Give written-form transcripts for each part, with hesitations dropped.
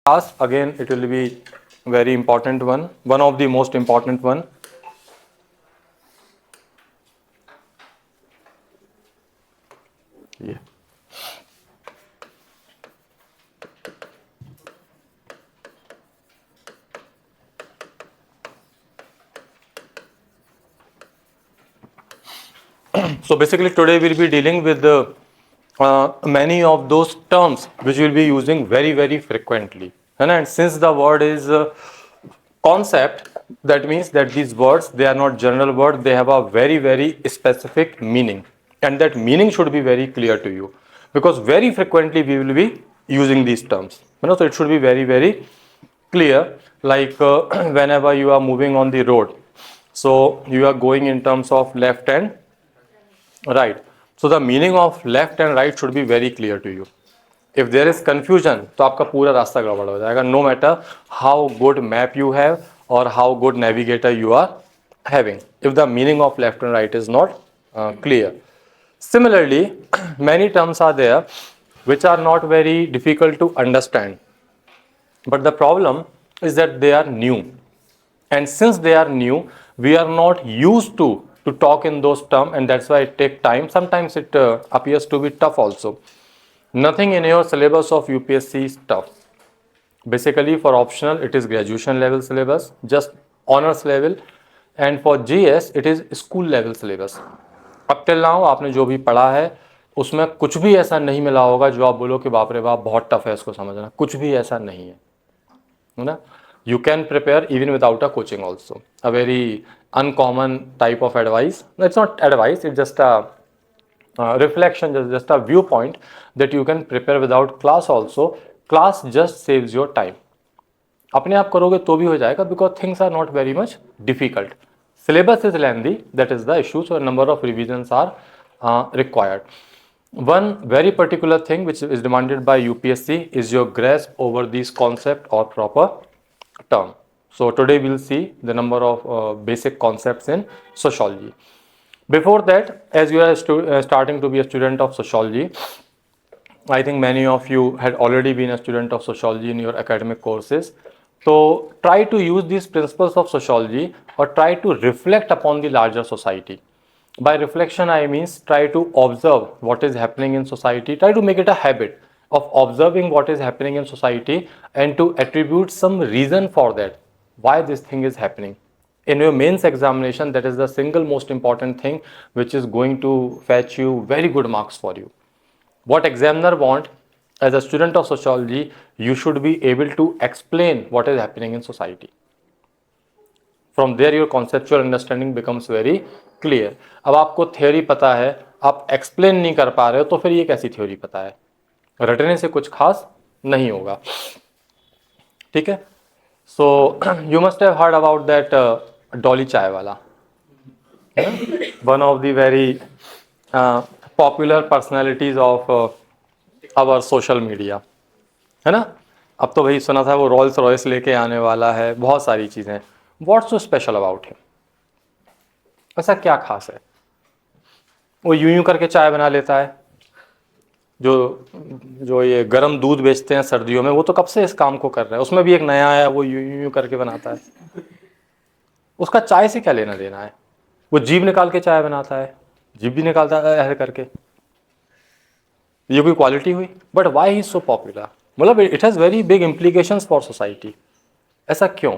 class, again it will be very important one of the most important one. Yeah. So basically today we'll be dealing with many of those terms which we'll be using very frequently. And since the word is concept, that means that these words, they are not general words, they have a very specific meaning, and that meaning should be very clear to you, because very frequently we will be using these terms. So it should be very clear. Like whenever you are moving on the road, so you are going in terms of left and right, so the meaning of left and right should be very clear to you. If there is confusion, तो आपका पूरा रास्ता गड़बड़ हो जाएगा, no matter how good map you have or how good navigator you are having, if the meaning of left and right is not clear. Similarly, many terms are there which are not very difficult to understand, but the problem is that they are new, and since they are new, we are not used to talk in those terms, and that's why it takes time. Sometimes it appears to be tough also. Nothing in your syllabus of UPSC is tough. Basically for optional it is graduation level syllabus, just honors level, and for GS it is school level syllabus. अब till now आपने जो भी पढ़ा है उसमें कुछ भी ऐसा नहीं मिला होगा जो आप बोलो कि बाप रे बाप बहुत टफ है इसको समझना, कुछ भी ऐसा नहीं है ना. You can prepare even without a coaching also. A very uncommon type of advice. No, it's not advice, it's just a reflection, just a viewpoint that you can prepare without class also. Class just saves your time. अपने आप करोगे तो भी हो जाएगा, because things are not very much difficult. Syllabus is lengthy, that is the issue, so a number of revisions are required. One very particular thing which is demanded by UPSC is your grasp over these concept or proper term. So today we'll see the number of basic concepts in sociology. Before that, as you are starting to be a student of sociology, I think many of you had already been a student of sociology in your academic courses. So try to use these principles of sociology or try to reflect upon the larger society. By reflection, I mean try to observe what is happening in society, try to make it a habit of observing what is happening in society and to attribute some reason for that, why this thing is happening. In your mains examination, that is the single most important thing which is going to fetch you very good marks for you. What examiner want, as a student of sociology, you should be able to explain what is happening in society. From there your conceptual understanding becomes very clear. अब आपको theory पता है, आप explain नहीं कर पा रहे हो, तो फिर ये कैसी थ्योरी पता है, रटने से कुछ खास नहीं होगा. ठीक है. So you must have heard about that Dolly Chaiwala, one of the very popular personalities of our social media, है ना. अब तो भाई सुना था वो रॉल्स रॉयस लेके आने वाला है, बहुत सारी चीज़ें. What's so special about him, ऐसा क्या खास है. वो यूं करके चाय बना लेता है. जो ये गर्म दूध बेचते हैं सर्दियों में, वो तो कब से इस काम को कर रहे हैं, उसमें भी एक नया आया, वो यूं करके बनाता है. उसका चाय से क्या लेना देना है. वो जीभ निकाल के चाय बनाता है, जीभ भी निकालता है ऐसे करके, ये कोई क्वालिटी हुई. But why he is so popular, मतलब it has very big implications for society. ऐसा क्यों?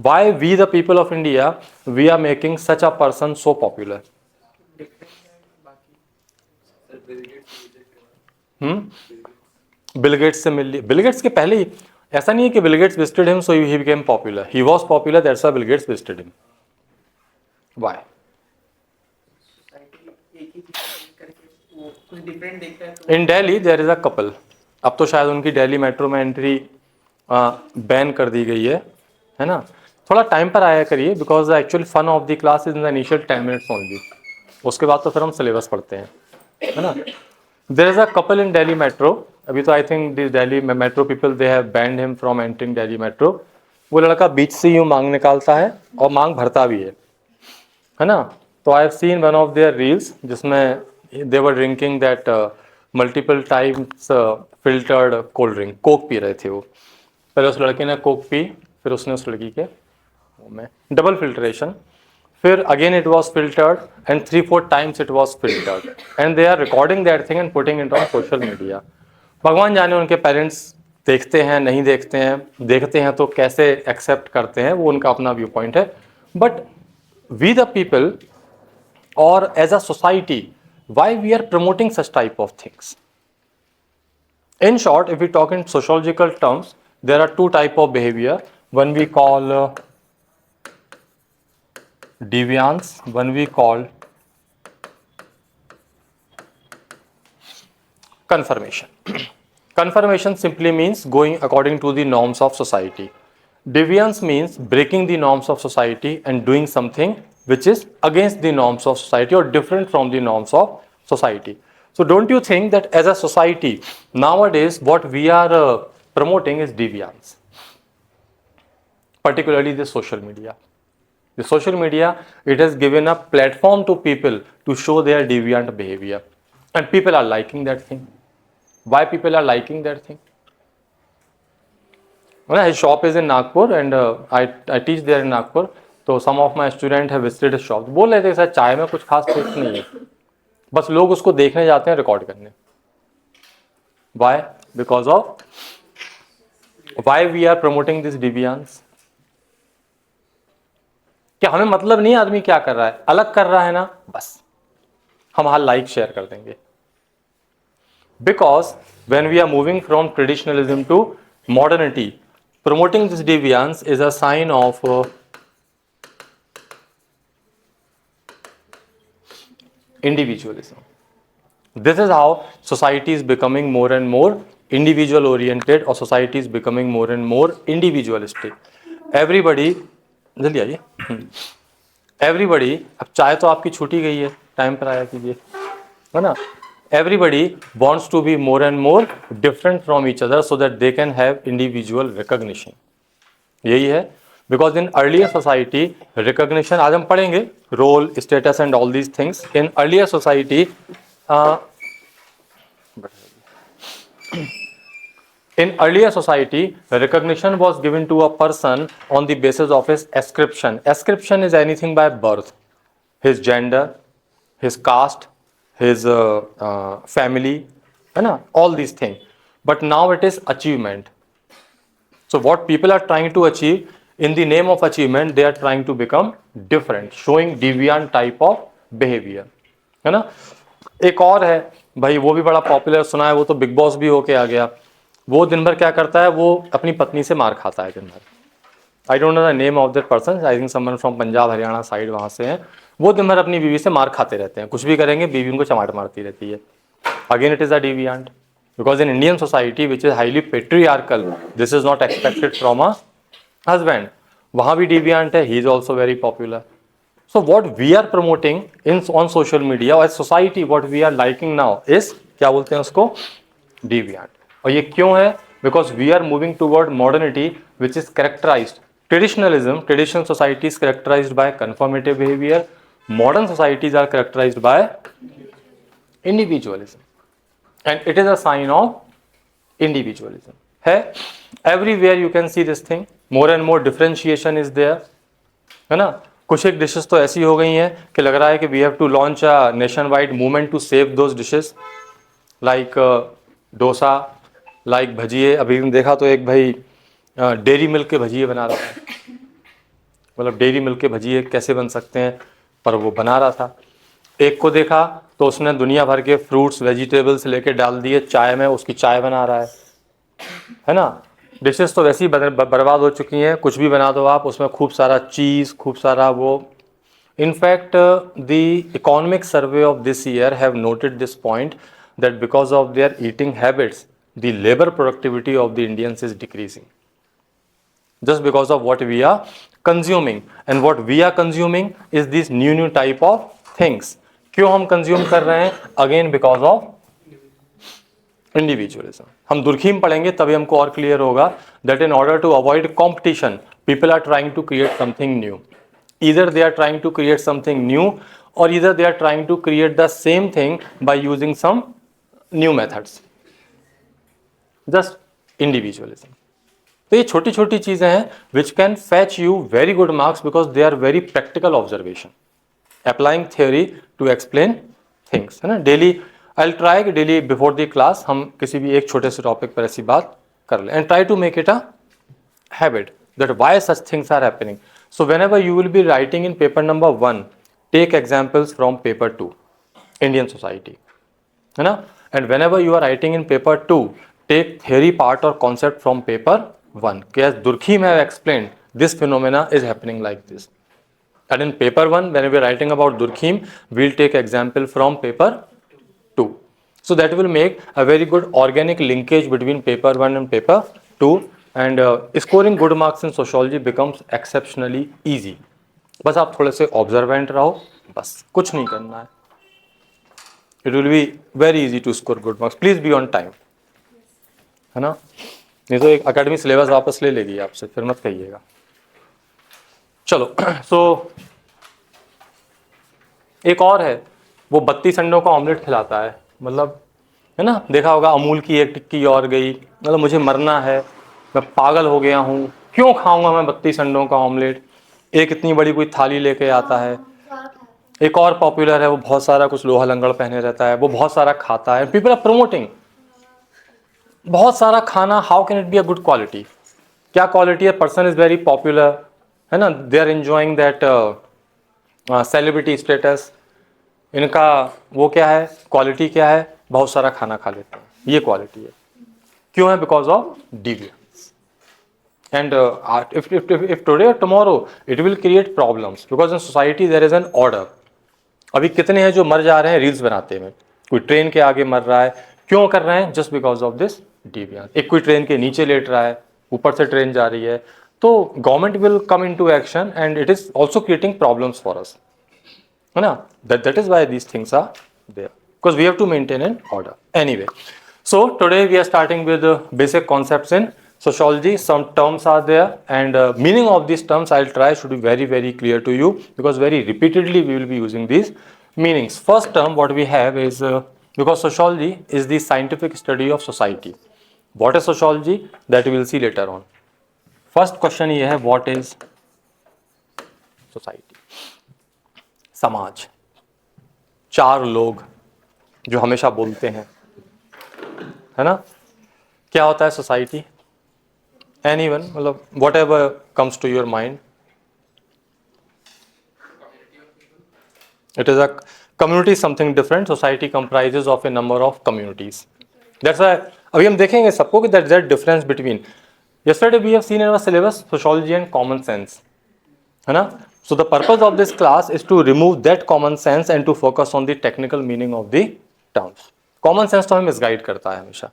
Why we the people of India we are making such a person so popular. Bill Gates से मिल ली. बिल गेट्स के पहले ही ऐसा नहीं है कि Bill Gates visited him so he became popular. He was popular, that's why Bill Gates visited him. Why? In Delhi there is a couple. अब तो शायद उनकी दिल्ली मेट्रो में एंट्री बैन कर दी गई है ना. थोड़ा टाइम पर आया करिए, because the actual fun of the class is in the initial 10 minutes only. उसके बाद तो फिर हम सिलेबस पढ़ते हैं, है ना. There is a couple in Delhi metro. अभी तो I think this Delhi metro people they have banned him from entering Delhi metro. वो लड़का बीच से यूं मांग निकालता है और मांग भरता भी है ना. तो I have seen one of their reels जिसमें they were drinking that multiple times filtered cold drink, Coke पी रहे थे वो। पहले उस लड़के ने कोक पी, फिर उसने उस लड़की के मुंह में, डबल फिल्ट्रेशन, फिर again it was filtered and 3-4 times it was filtered and they are recording that thing and putting it on social media. भगवान जाने उनके पेरेंट्स देखते हैं नहीं देखते हैं, देखते हैं तो कैसे एक्सेप्ट करते हैं, वो उनका अपना व्यू पॉइंट है। But we the people or as a society, why we are promoting such type of things? In short, if we talk in sociological terms, there are two type of behavior. One we call deviance, one we call confirmation. Confirmation simply means going according to the norms of society. Deviance means breaking the norms of society and doing something which is against the norms of society or different from the norms of society. So don't you think that as a society nowadays what we are promoting is deviance, particularly the social media. The social media, it has given a platform to people to show their deviant behavior and people are liking that thing. Why people are liking that thing? Well, his shop is in Nagpur and I teach there in Nagpur. तो some of my students have visited his shop. बोल रहे थे sir चाय में कुछ खास test नहीं है, बस लोग उसको देखने जाते हैं, रिकॉर्ड करने. Why? Because of why we are promoting this deviance. क्या हमें मतलब नहीं आदमी क्या कर रहा है, अलग कर रहा है ना, बस हम हाल लाइक शेयर कर देंगे. Because when we are moving from traditionalism to modernity, promoting this deviance is a sign of individualism. This is how society is becoming more and more individual oriented or society is becoming more and more individualistic. Everybody, जल्दी आइए. Everybody, अब चाय तो आपकी छूटी गई है, time पर आया कीजिए, है ना. Everybody wants to be more and more different from each other so that they can have individual recognition. यही है. Because in earlier society, recognition, आज हम पढ़ेंगे role, status and all these things. In earlier society, in earlier society, recognition was given to a person on the basis of his ascription. Ascription is anything by birth, his gender, his caste, his family, है ना, all these things. But now it is achievement. So what people are trying to achieve, in the name of achievement, they are trying to become different, showing deviant type of behavior, है ना. एक और है भाई, वो भी बड़ा popular सुना है, वो तो बिग बॉस भी होके आ गया. वो दिन भर क्या करता है, वो अपनी पत्नी से मार खाता है दिन भर. I don't know the name of that person, I think someone from Punjab Haryana side वहाँ से हैं. वो दिन भर अपनी बीवी से मार खाते रहते हैं, कुछ भी करेंगे बीवी उनको चमाट मारती रहती है. Again it is a deviant, because in Indian society which is highly patriarchal, this is not expected from a husband. वहाँ भी deviant है, he is also very popular. So what we are promoting in on social media or as society, what we are liking now is, क्या बोलते हैं उसको, deviant. और ये क्यों है? Because we are moving toward modernity which is characterized, traditionalism, traditional society is characterized by conformative behavior, modern societies are characterized by individualism. And it is a sign of individualism. है, everywhere you can see this thing, more and more differentiation is there, है ना. कुछ एक dishes तो ऐसी हो गई हैं कि लग रहा है कि we have to launch a nationwide movement to save those dishes, like dosa, like भजिए. अभी देखा तो एक भाई डेयरी मिल्क के भजिए बना रहा था, मतलब डेयरी मिल्क के भजिए कैसे बन सकते हैं, पर वो बना रहा था. एक को देखा तो उसने दुनिया भर के फ्रूट्स वेजिटेबल्स लेके डाल दिए चाय में, उसकी चाय बना रहा है ना. डिशेस तो वैसे ही बर्बाद हो चुकी हैं, कुछ भी बना दो आप, उसमें खूब सारा चीज़, खूब सारा वो. In fact the economic survey of this year have noted this point that because of their eating habits the labour productivity of the Indians is decreasing, just because of what we are consuming. And what we are consuming is this new type of things. क्यों हम consume कर रहे हैं? Again because of individualism. हम Durkheim पढ़ेंगे तभी हमको और क्लियर होगा that in order to avoid competition people are trying to create something new. Either they are trying to create something new और either they are trying to create the same thing by using some new methods, just individualism. तो ये छोटी छोटी चीजें हैं which can fetch you very good marks because they are very practical observation, applying theory to explain things, है ना। Daily I will try कि daily before the class हम किसी भी एक छोटे से टॉपिक पर ऐसी बात कर लें, and try to make it a habit that why such things are happening. So whenever you will be writing in paper number 1, take examples from paper 2, Indian society, है ना, and whenever you are writing in paper 2, take theory part or concept from paper 1. As Durkheim have explained, this phenomena is happening like this, and in paper 1 when we are writing about Durkheim, we will take example from paper 2. So that will make a very good organic linkage between paper 1 and paper 2, and scoring good marks in sociology becomes exceptionally easy. बस आप थोड़े से observant रहो, बस कुछ नहीं करना है, it will be very easy to score good marks. Please be on time, है ना, नहीं तो एक अकेडमी सिलेबस वापस ले लेगी आपसे, फिर मत कहिएगा. चलो सो एक और है, वो 32 अंडों का ऑमलेट खिलाता है, मतलब है ना, देखा होगा अमूल की एक टिक्की और गई, मतलब मुझे मरना है, मैं पागल हो गया हूँ, क्यों खाऊंगा मैं 32 अंडों का ऑमलेट. एक इतनी बड़ी कोई थाली लेके आता है. एक और पॉपुलर है, वो बहुत सारा कुछ लोहा लंगड़ पहने रहता है, वो बहुत सारा खाता है, पीपल आर प्रमोटिंग बहुत सारा खाना. How can it be a good quality? क्या क्वालिटी है? पर्सन इज वेरी पॉपुलर, है ना, they are enjoying that celebrity status. इनका वो क्या है, क्वालिटी क्या है? बहुत सारा खाना खा लेते हैं, ये क्वालिटी है. क्यों है? Because of deviance. And if today or tomorrow it will create problems because in society there is an order. अभी कितने हैं जो मर जा रहे हैं रील्स बनाते में, कोई ट्रेन के आगे मर रहा है, क्यों कर रहे हैं? Just because of this deviance. एक कोई ट्रेन के नीचे लेट रहा है, ऊपर से ट्रेन जा रही है, तो government will come into action and it is also creating problems for us, है ना. that is why these things are there, because we have to maintain an order. Anyway, so today we are starting with the basic concepts in sociology. Some terms are there, and meaning of these terms I'll try should be very very clear to you, because very repeatedly we will be using these meanings. First term what we have is because sociology is the scientific study of society. What is sociology? That we will see later on. First question ये है, what is society? समाज, चार लोग जो हमेशा बोलते हैं, है ना. क्या होता है सोसाइटी? एनीवन, मतलब whatever comes to your mind. It is a community, something different. Society comprises of a number of communities. That's why अभी हम देखेंगे सबको कि that difference between, yesterday we have seen in our syllabus sociology and common sense, है ना. So the purpose of this class is to remove that common sense and to focus on the technical meaning of the terms. Common sense तो हमें misguide करता है हमेशा.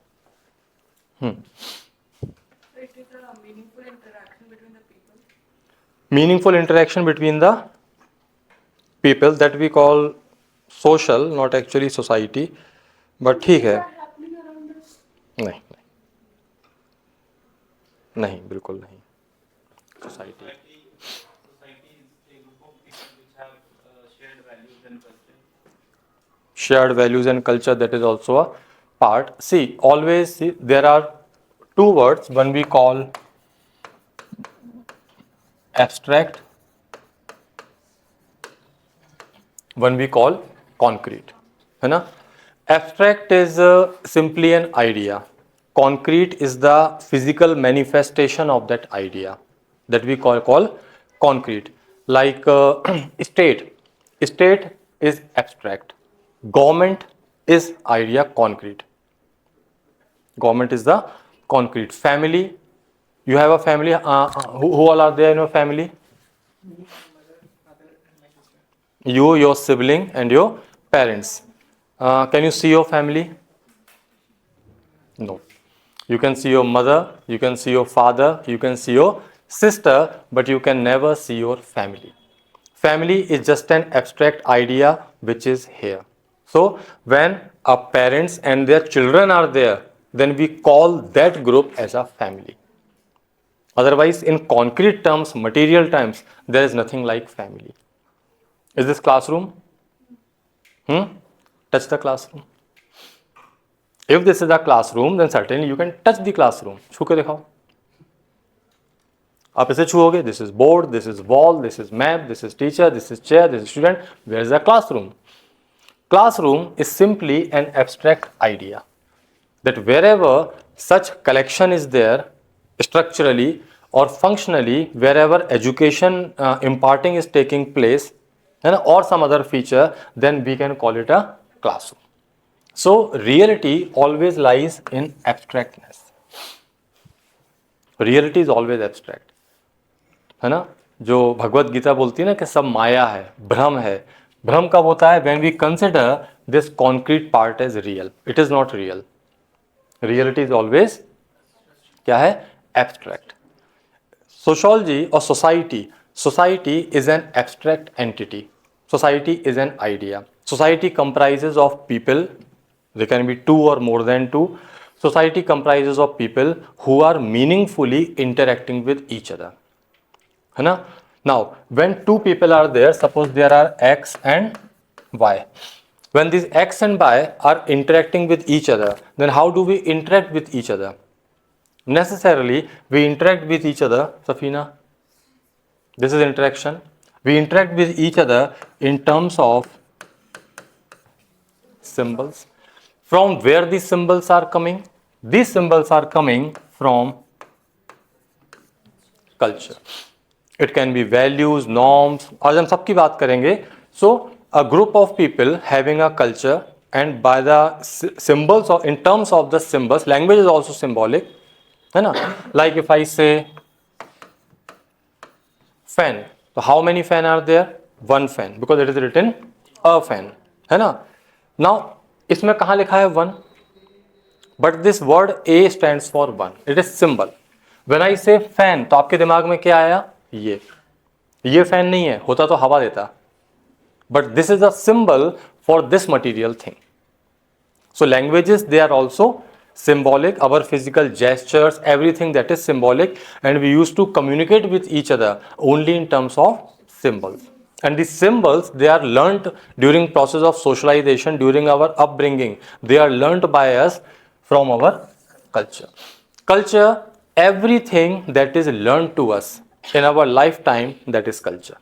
It is a meaningful interaction between the people. Meaningful interaction between the people, that we call social, not actually society. But ठीक है. Happening around us. नहीं नहीं, बिल्कुल नहीं. Society, Society is a group of people which have shared values and culture. shared values and culture, that is also a part. See, always see, there are two words, one we call abstract, one we call concrete, है ना. Abstract is simply an idea. Concrete is the physical manifestation of that idea, that we call concrete. Like state is abstract. Government is idea, concrete. Government is the concrete. Family, you have a family. Who all are there in your family? You, your sibling, and your parents. Can you see your family? No. You can see your mother, you can see your father, you can see your sister, but you can never see your family. Family is just an abstract idea which is here. So when our parents and their children are there, then we call that group as a family. Otherwise, in concrete terms, material terms, there is nothing like family. Is this classroom? Touch the classroom. If this is a classroom, then certainly you can touch the classroom. छू के दिखाओ. आप इसे छुओगे. This is board, this is wall, this is map, this is teacher, this is chair, this is student. Where is the classroom? Classroom is simply an abstract idea that wherever such collection is there, structurally or functionally, wherever education imparting is taking place, or some other feature, then we can call it a classroom. So reality always lies in abstractness. Reality is always abstract, है ना. जो भगवत गीता बोलती है ना कि सब माया है, भ्रम है. भ्रम कब होता है? when we consider this concrete part as real. It is not real. Reality is always क्या है? Abstract. Sociology or society. Society is an abstract entity. Society is an idea. Society comprises of people. There can be two or more than two. Society comprises of people who are meaningfully interacting with each other. है ना? Now, when two people are there, suppose there are X and Y. When these X and Y are interacting with each other, then how do we interact with each other? Necessarily, we interact with each other. Safina, this is interaction. We interact with each other in terms of symbols. From where these symbols are coming? These symbols are coming from culture. It can be values, norms. आज हम सबकी बात करेंगे. So a group of people having a culture, and by the symbols or in terms of the symbols, language is also symbolic, है ना. Like if I say fan, so how many fan are there? One fan, because it is written a fan, है ना. Now इसमें कहाँ लिखा है one? But this word A stands for one. It is symbol. When I say fan, तो आपके दिमाग में क्या आया? ये फैन नहीं है, होता तो हवा देता. But this is a symbol for this material thing. So languages, they are also symbolic. Our physical gestures, everything that is symbolic, and we used to communicate with each other only in terms of symbols. And these symbols, they are learnt during process of socialization, during our upbringing. They are learnt by us from our culture. Culture, everything that is learned to us in our lifetime, that is culture.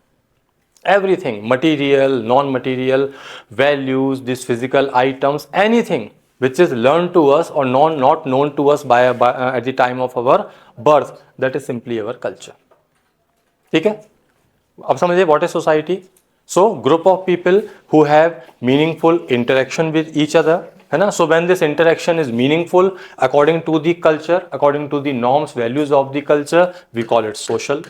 Everything, material, non-material, values, these physical items, anything which is learned to us or not known to us by at the time of our birth, that is simply our culture. ठीक है? अब समझिए what is society? So group of people who have meaningful interaction with each other, है ना. So when this interaction is meaningful according to the culture, according to the norms, values of the culture, we call it social.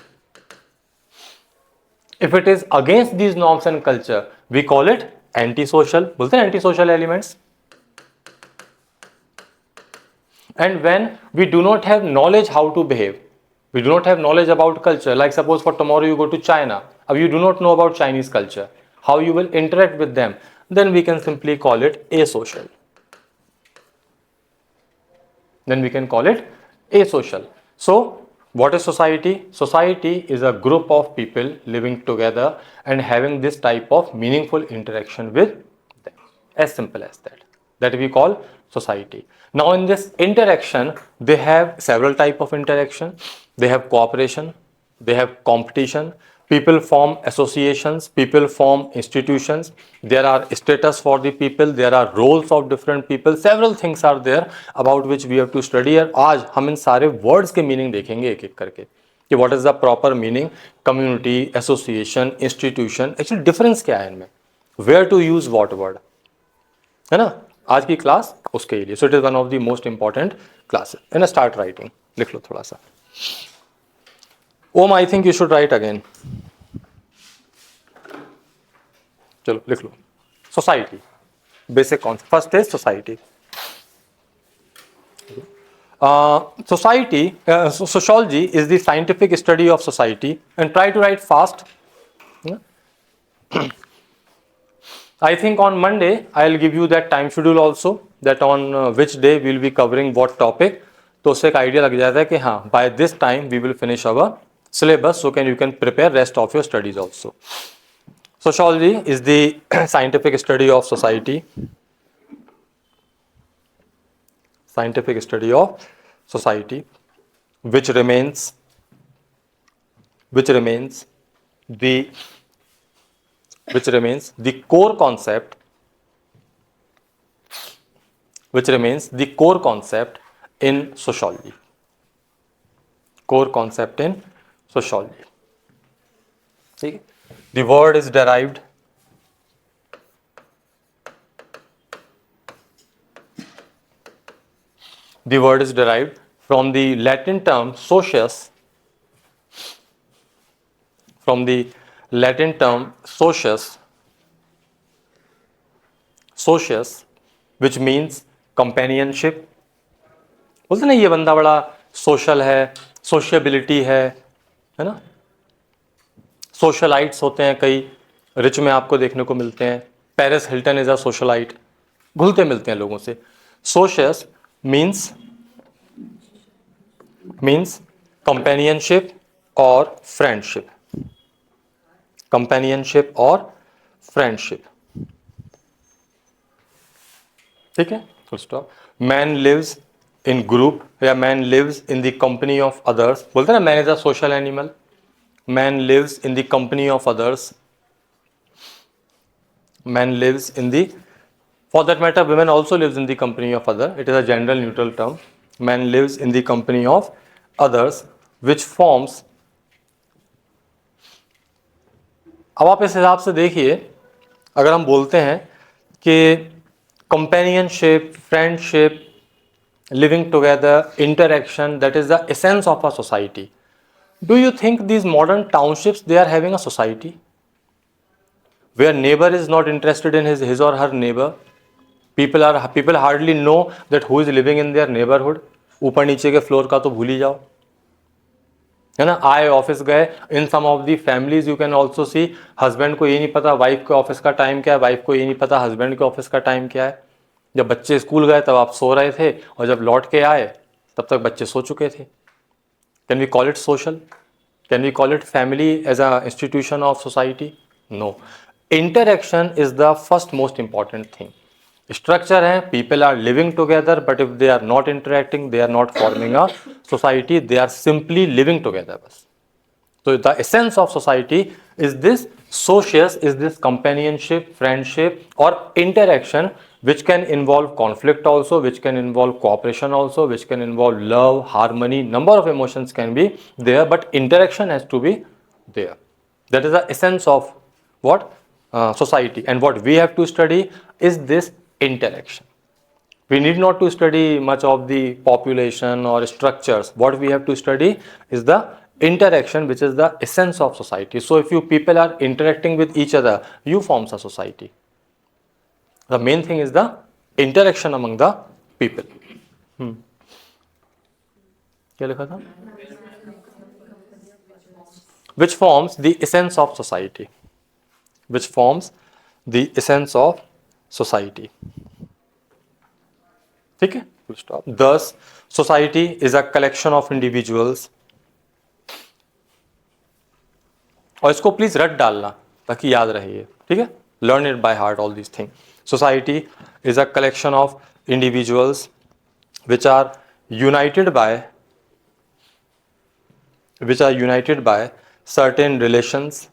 If it is against these norms and culture, we call it antisocial. बोलते हैं antisocial elements. And when we do not have knowledge how to behave, we do not have knowledge about culture, like suppose for tomorrow you go to China, you do not know about Chinese culture, how you will interact with them, then we can simply call it asocial. Then we can call it asocial. So what is society? Society is a group of people living together and having this type of meaningful interaction with them. As simple as that. That we call society. Now in this interaction, they have several type of interaction. They have cooperation, they have competition, people form associations, people form institutions, there are status for the people, there are roles of different people, several things are there about which we have to study. और आज हम इन सारे words के meaning देखेंगे एक एक करके कि what is the proper meaning, community, association, institution, actually difference क्या है इनमें, where to use what word, है ना. आज की क्लास उसके लिए. So it is one of the most important classes. And start writing. लिख लो थोड़ा सा. Om, I think you should write again. चलो लिख लो. Society. Basic concept. First is society. Sociology is the scientific study of society, and try to write fast. I think on Monday I'll give you that time schedule also, that on which day we'll be covering what topic. तो उससे एक idea लग जाता है कि हाँ, by this time we will finish our syllabus, so you can prepare rest of your studies also. Sociology is the scientific study of society. Scientific study of society, which remains the core concept, in sociology. Core concept in sociology. See, the word is derived from the Latin term socius, which means companionship. बोलते ना ये बंदा बड़ा social है, sociability है ना. Socialites होते हैं कई रिच में आपको देखने को मिलते हैं. Paris Hilton is a socialite. घुलते मिलते हैं लोगों से. सोशियस मीन्स कंपेनियनशिप और फ्रेंडशिप. कंपेनियनशिप और फ्रेंडशिप. ठीक है, full stop. Man lives in group या man lives in the company of others. बोलते हैं ना man is a social animal. Man lives in the company of others. Man lives in the, for that matter women also lives in the company of other. It is a general neutral term. Man lives in the company of others, which forms. अब आप इस हिसाब से देखिए, अगर हम बोलते हैं कि companionship, friendship, living together, interaction, that is the essence of a society. Do you think these modern townships, they are having a society where neighbor is not interested in his or her neighbor? People hardly know that who is living in their neighborhood. ऊपर नीचे के floor का तो भूल ही जाओ, है ना. आए ऑफिस गए. In some of the families you can also see, husband को ये नहीं पता वाइफ के ऑफिस का टाइम क्या है, वाइफ को ये नहीं पता हस्बैंड के ऑफिस का टाइम क्या है. जब बच्चे स्कूल गए तब आप सो रहे थे, और जब लौट के आए तब तक बच्चे सो चुके थे. Can we call it social? Can we call it family as a institution of society? No. Interaction is the first most important thing. Structure है, people are living together, but if they are not interacting, they are not forming a society, they are simply living together बस. तो the essence of society is this socius, is this companionship, friendship और interaction, which can involve conflict also, which can involve cooperation also, which can involve love, harmony, number of emotions can be there, but interaction has to be there. That is the essence of what? Society. And what we have to study is this interaction. We need not to study much of the population or structures. What we have to study is the interaction, which is the essence of society. So if you people are interacting with each other, you forms a society. The main thing is the interaction among the people. क्या लिखा था? Which forms the essence of society. Which forms the essence of society. ठीक है? Full stop. Thus, society is a collection of individuals. और इसको please रट डालना ताकि याद रहे ये. ठीक है? Learn it by heart, all these things. Society is a collection of individuals which are united by certain relations,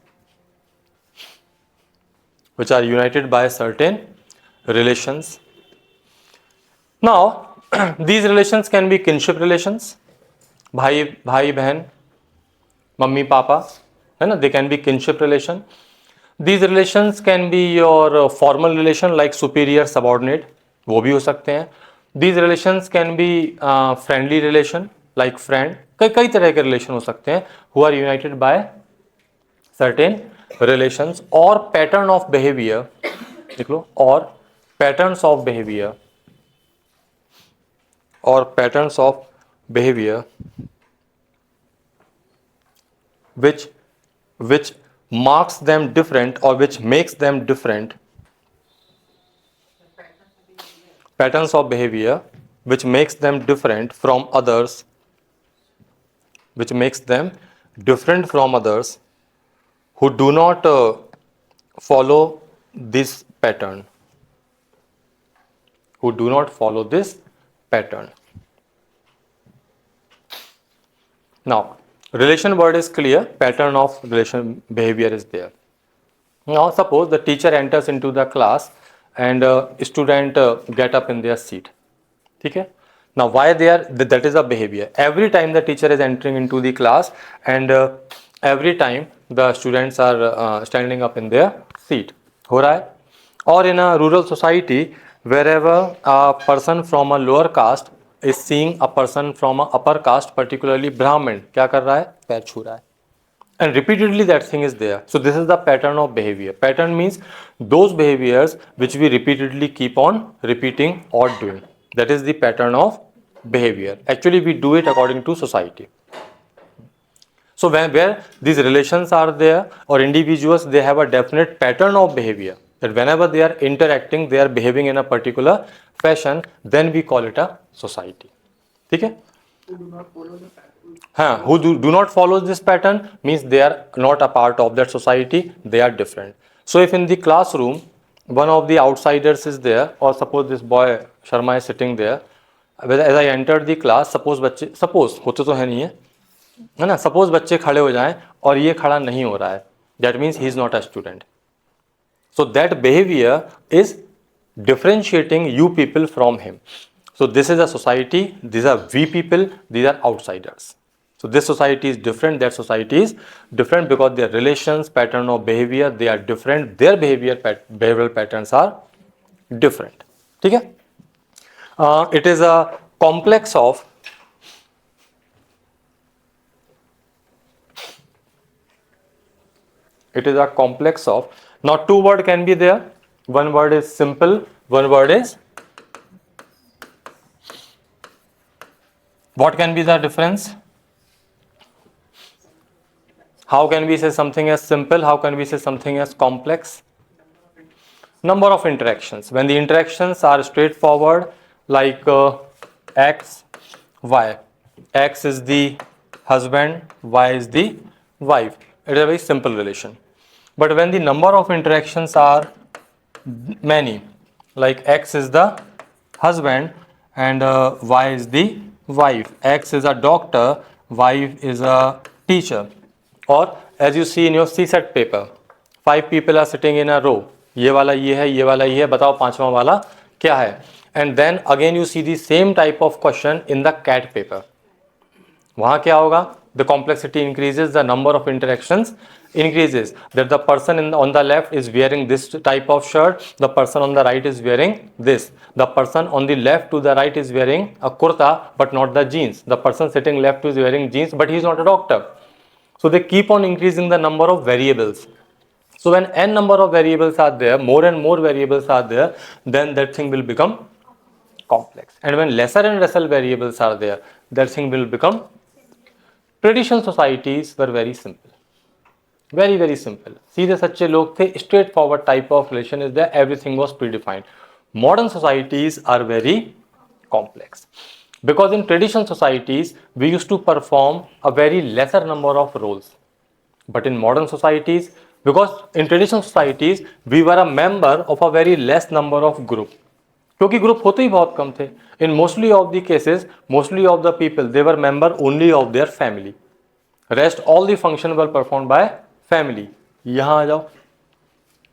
Now, these relations can be kinship relations, भाई भाई बहन, मम्मी पापा, है ना, they can be kinship relation. These relations can be your formal relation like superior subordinate, वो भी हो सकते हैं. These relations can be friendly relation like friend. कई तरह के relation हो सकते हैं who are united by certain relations. or pattern of behavior, देख लो, or patterns of behavior which marks them different or which makes them different. Patterns of behavior which makes them different from others, who do not follow this pattern, pattern. Now, relation word is clear, pattern of relation behavior is there. Now, suppose the teacher enters into the class and student get up in their seat. Okay? Now, why they are, that is a behavior. Every time the teacher is entering into the class and every time the students are standing up in their seat. हो रहा है? Or in a rural society, wherever a person from a lower caste is seeing a person from a upper caste, particularly Brahmin, क्या कर रहा है? पैर छू रहा है. And repeatedly that thing is there. So this is the pattern of behavior. Pattern means those behaviors which we repeatedly keep on repeating or doing. That is the pattern of behavior. Actually we do it according to society. So where these relations are there or individuals, they have a definite pattern of behavior. That whenever they are interacting, they are behaving in a particular fashion, then we call it a society. ठीक है? हाँ, who do not follow this pattern means they are not a part of that society, they are different. So if in the classroom one of the outsiders is there, or suppose this boy Sharma is sitting there, as I entered the class, suppose बच्चे, suppose होते तो है नहीं है ना, suppose बच्चे खड़े हो जाएं और ये खड़ा नहीं हो रहा है, that means he is not a student. So that behavior is differentiating you people from him. So this is a society, these are we people, these are outsiders. So this society is different, that society is different because their relations, pattern of behavior, they are different, their behavioral patterns are different. ठीक है? It is a complex of now two word can be there. One word is simple, one word is, what can be the difference? How can we say something as simple? How can we say something as complex? Number of interactions. When the interactions are straightforward, like X, Y. X is the husband, Y is the wife. It is a very simple relation. But when the number of interactions are many, like X is the husband and Y is the wife. X is a doctor, Y is a teacher. Or as you see in your CSET paper, 5 people are sitting in a row. ये वाला ये है, ये वाला ये है, बताओ पांचवा वाला क्या है? And then again you see the same type of question in the CAT paper. वहाँ क्या होगा? The complexity increases, the number of interactions increases. That the person on the left is wearing this type of shirt, the person on the right is wearing this. The person on the left to the right is wearing a kurta but not the jeans. The person sitting left is wearing jeans but he is not a doctor. So they keep on increasing the number of variables. So when n number of variables are there, more and more variables are there, then that thing will become complex. And when lesser and lesser variables are there, that thing will become. Traditional societies were very simple. Very, very simple. सीधे सच्चे लोग थे, straightforward type of relation is there, everything was predefined. Modern societies are very complex. Because in traditional societies, we used to perform a very lesser number of roles. But in modern societies, because in traditional societies, we were a member of a very less number of group. क्योंकि group होते ही बहुत कम थे. In mostly of the cases, mostly of the people, they were member only of their family. Rest all the function were performed by family. यहाँ आ जाओ.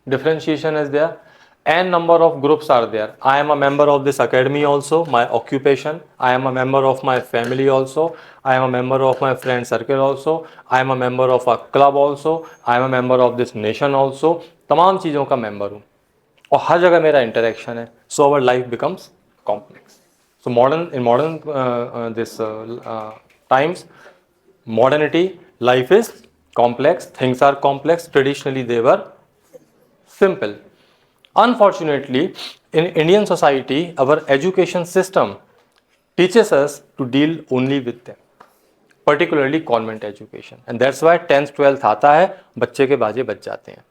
Differentiation is there. N number of groups are there. I am a member of this academy also, my occupation. I am a member of my family also. I am a member of my friend circle also. I am a member of a club also. I am a member of this nation also. तमाम चीज़ों का member हूँ और हर जगह मेरा interaction है. So our life becomes complex. So in modern times, modernity, life is complex. Things are complex. Traditionally, they were simple. Unfortunately, in Indian society, our education system teaches us to deal only with them, particularly convent education. And that's why 10th, 12th आता है, बच्चे के बाजे बच जाते हैं.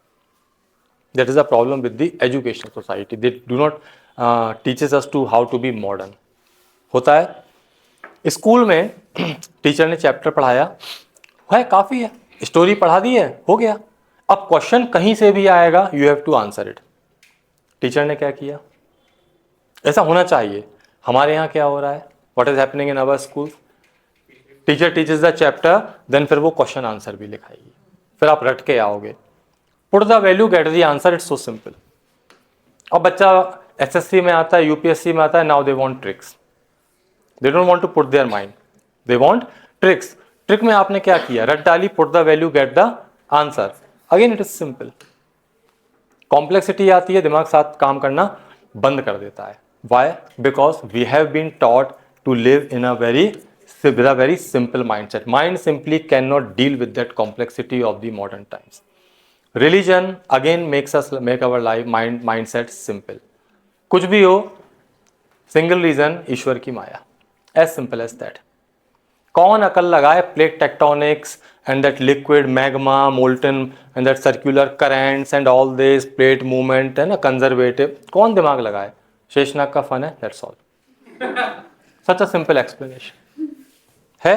That is the problem with the educational society. They do not teaches us to how to be modern. होता है स्कूल में टीचर ने चैप्टर पढ़ाया है, काफ़ी है, स्टोरी पढ़ा दी है, हो गया. अब क्वेश्चन कहीं से भी आएगा, you have to answer it. Teacher ने क्या किया? ऐसा होना चाहिए. हमारे यहाँ क्या हो रहा है, what is happening in our school, teacher teachers the chapter, then फिर वो क्वेश्चन आंसर भी लिखाएगी, फिर आप रट के आओगे, put the value get the answer, it's so simple. अब बच्चा एसएससी में आता है, यूपीएससी में आता है, now they want tricks, they don't want to put their mind, they want tricks. Trick में आपने क्या किया, रट डाली, put the value get the answer, again it is simple. Complexity आती है, दिमाग साथ काम करना बंद कर देता है। Why? Because we have been taught to live in a very with a very simple mindset. Mind simply cannot deal with that complexity of the modern times. Religion again make our life mindset simple. कुछ भी हो, single reason ईश्वर की माया, as simple as that. कौन अकल लगाए plate tectonics and that liquid magma molten and that circular currents and all this plate movement है ना, conservative, कौन दिमाग लगाए? शेषनाग का फन है, that's all. Such a simple explanation है।